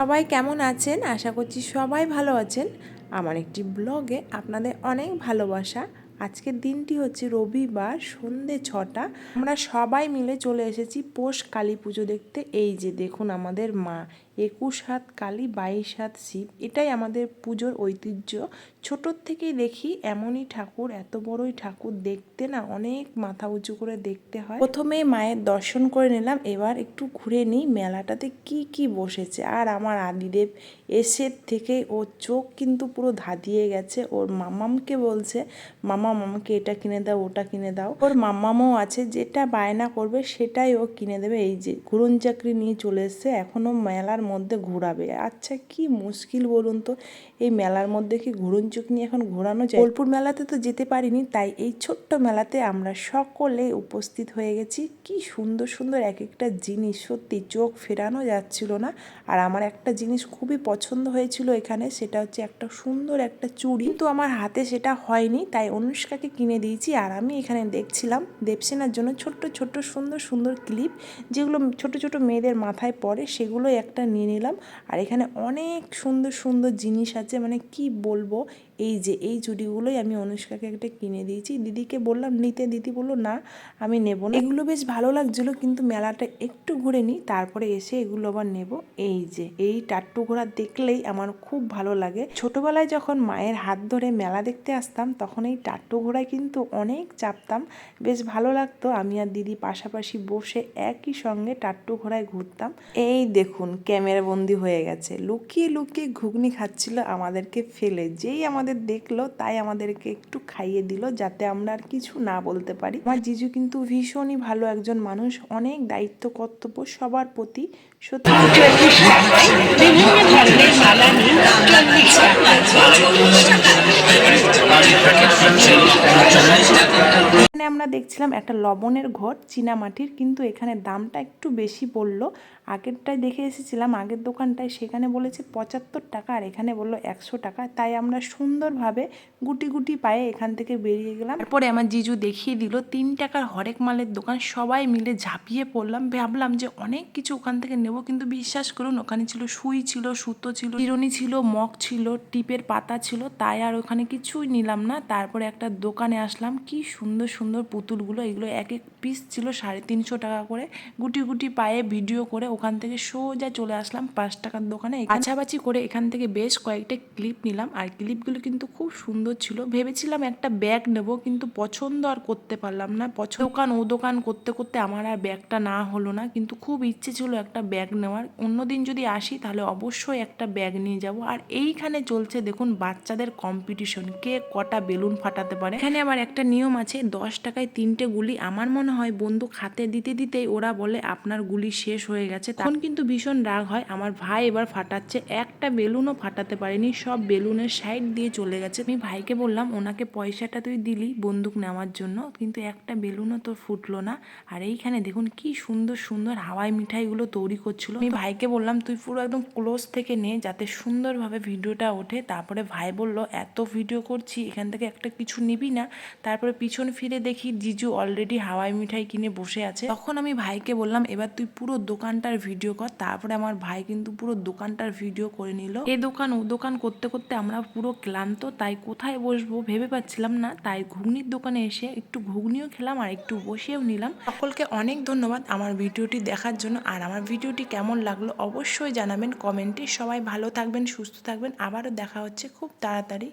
সবাই কেমন আছেন? আশা করছি সবাই ভালো আছেন। আমার একটি ব্লগে আপনাদের অনেক ভালোবাসা। আজকের দিনটি হচ্ছে রবিবার, সন্ধে 6টা। আমরা সবাই মিলে চলে এসেছি পৌষ কালী পুজো দেখতে। এই যে দেখুন আমাদের মা, 21 হাত কালী, 22 হাত শিব, এটাই আমাদের পুজোর ঐতিহ্য। ছোটোর থেকেই দেখি এমনই ঠাকুর, এত বড়ই ঠাকুর দেখতে না অনেক মাথা উঁচু করে দেখতে হয়। প্রথমে মায়ের দর্শন করে নিলাম, এবার একটু ঘুরে নিই মেলাটাতে কি কি বসেছে। আর আমার আদিদেব এসে থেকে ওর চোখ কিন্তু পুরো ধাঁধিয়ে গেছে। ওর মাম্মামকে বলছে, মাম্মা আমাকে এটা কিনে দাও, ওটা কিনে দাও। ওর মাম্মামও আছে, যেটা বায়না করবে সেটাই ও কিনে দেবে। এই যে ঘুরন চাকরি নিয়ে চলে এসছে, এখনও মেলার মধ্যে ঘোরাবে। আচ্ছা কি মুশকিল বলুন তো, এই মেলার মধ্যে কি ঘুরন চোখ নিয়ে এখন ঘোরানো যায়? বোলপুর মেলাতে তো যেতে পারিনি, তাই এই ছোট্ট মেলাতে আমরা সকলে উপস্থিত হয়ে গেছি। কি সুন্দর সুন্দর এক একটা জিনিস, সত্যি চোখ ফেরানো যাচ্ছিল না। আর আমার একটা জিনিস খুবই পছন্দ হয়েছিল এখানে, সেটা হচ্ছে একটা সুন্দর একটা চুড়ি, কিন্তু আমার হাতে সেটা হয়নি, তাই অনুষ্কাকে কিনে দিয়েছি। আর আমি এখানে দেখছিলাম দেবসেনার জন্য ছোট্ট ছোট্ট সুন্দর সুন্দর ক্লিপ, যেগুলো ছোট ছোট মেয়েদের মাথায় পড়ে, সেগুলোই একটা নিয়ে নিলাম। আর এখানে অনেক সুন্দর সুন্দর জিনিস আছে, মানে কি বলবো। এই যে এই চুড়িগুলোই আমি অনুষ্কাকে একটা কিনে দিয়েছি। দিদিকে বললাম নিতে, দিদি বললো না আমি নেব না। এগুলো বেশ ভালো লাগছিলো, কিন্তু মেলাটা একটু ঘুরে নিই, তারপরে এসে এগুলো আবার নেব। এই যে এই টাট্টু ঘোড়া দেখলেই আমার খুব ভালো লাগে। ছোটবেলায় যখন মায়ের হাত ধরে মেলা দেখতে আসতাম, তখন এই টাট্টু ঘোড়ায় কিন্তু অনেক চাপতাম, বেশ ভালো লাগতো। আমি আর দিদি পাশাপাশি বসে একই সঙ্গে টাট্টু ঘোড়ায় ঘুরতাম। এই দেখুন ক্যামেরা বন্দি হয়ে গেছে, লুকিয়ে লুকিয়ে ঘুগনি খাচ্ছিল আমাদেরকে ফেলে। যেই আমাদের দেখলো তাই আমাদেরকে একটু খাইয়ে দিল, যাতে আমরা আর কিছু না বলতে পারি। আমার জিজু কিন্তু ভীষণই ভালো একজন মানুষ, অনেক দায়িত্ব কর্তব্য সবার প্রতি। সত্যি বিভিন্ন ধরনের মালা নিয়ে এখানে আমরা দেখছিলাম একটা লবণের ঘট চীনামাটির, কিন্তু এখানে দামটা একটু বেশি বললো। আগেরটায় দেখে এসেছিলাম, আগের দোকানটায়, সেখানে বলেছে 75 টাকা, আর এখানে বললো 100 টাকা। তাই আমরা সুন্দরভাবে গুটি গুটি পায়ে এখান থেকে বেরিয়ে গেলাম। তারপরে আমার জিজু দেখিয়ে দিল 3 টাকার হরেক মালের দোকান। সবাই মিলে ঝাঁপিয়ে পড়লাম, ভাবলাম যে অনেক কিছু ওখান থেকে নেব, কিন্তু বিশ্বাস করুন ওখানে ছিল সুই ছিল, সুতো ছিল, চিরুনি ছিল, মগ ছিল, টিপের পাতা ছিল, তাই আর ওখানে কিছুই নিলাম না। তারপরে একটা দোকানে আসলাম, কি সুন্দর সুন্দর পুতুলগুলো, এগুলো এক এক পিস ছিল 350 টাকা করে। গুটি গুটি পায়ে ভিডিও করে ওখান থেকে সোজা চলে আসলাম 5 টাকার দোকানে। বাছাবাছি করে এখান থেকে বেশ কয়েকটা ক্লিপ নিলাম, আর ক্লিপগুলো কিন্তু খুব সুন্দর ছিল। ভেবেছিলাম একটা ব্যাগ নেব, কিন্তু পছন্দ আর করতে পারলাম না। দোকান ও দোকান করতে করতে আমার আর ব্যাগটা না হলো না, কিন্তু খুব ইচ্ছে ছিল একটা ব্যাগ নেওয়ার। অন্যদিন যদি আসি তাহলে অবশ্যই একটা ব্যাগ নিয়ে যাব। আর এইখানে চলছে দেখুন বাচ্চাদের কম্পিটিশন, কে কটা বেলুন ফাটাতে পারে। এখানে আবার একটা নিয়ম আছে, 10 টাকায় 3টে গুলি। আমার মনে হয় বন্দুক হাতে দিতে দিতেই ওরা বলে আপনার গুলি শেষ হয়ে গেছে, তখন কিন্তু ভীষণ রাগ হয়। আমার ভাই এবার ফাটাচ্ছে, একটা বেলুনও ফাটাতে পারেনি, সব বেলুনের সাইড দিয়ে চলে গেছে। আমি ভাইকে বললাম ওনাকে পয়সাটা তুই দিলি বন্দুক নেওয়ার জন্য, কিন্তু একটা বেলুনও তোর ফুটলো না। আর এইখানে দেখুন কি সুন্দর সুন্দর হাওয়াই মিঠাইগুলো তৈরি করছিল। আমি ভাইকে বললাম তুই পুরো একদম ক্লোজ থেকে নে, যাতে সুন্দরভাবে ভিডিওটা ওঠে। তারপরে ভাই বলল এত ভিডিও করছি, এখান থেকে একটা কিছু নিবি না? তারপরে পিছন ফিরে দেখি জিজু অলরেডি হাওয়াই মিঠাই কিনে বসে আছে। তখন আমি ভাইকে বললাম এবার তুই পুরো দোকানটার ভিডিও কর। তারপরে আমার ভাই কিন্তু পুরো দোকানটার ভিডিও করে নিল। এ দোকান ও দোকান করতে করতে আমরা পুরো ক্লান্ত, তাই কোথায় বসবো ভেবে পাচ্ছিলাম না। তাই ঘুগনির দোকানে এসে একটু ঘুগনিও খেলাম আর একটু বসেও নিলাম। সকলকে অনেক ধন্যবাদ আমার ভিডিওটি দেখার জন্য। আর আমার ভিডিওটি কেমন লাগলো অবশ্যই জানাবেন কমেন্টে। সবাই ভালো থাকবেন, সুস্থ থাকবেন, আবারও দেখা হচ্ছে খুব তাড়াতাড়ি।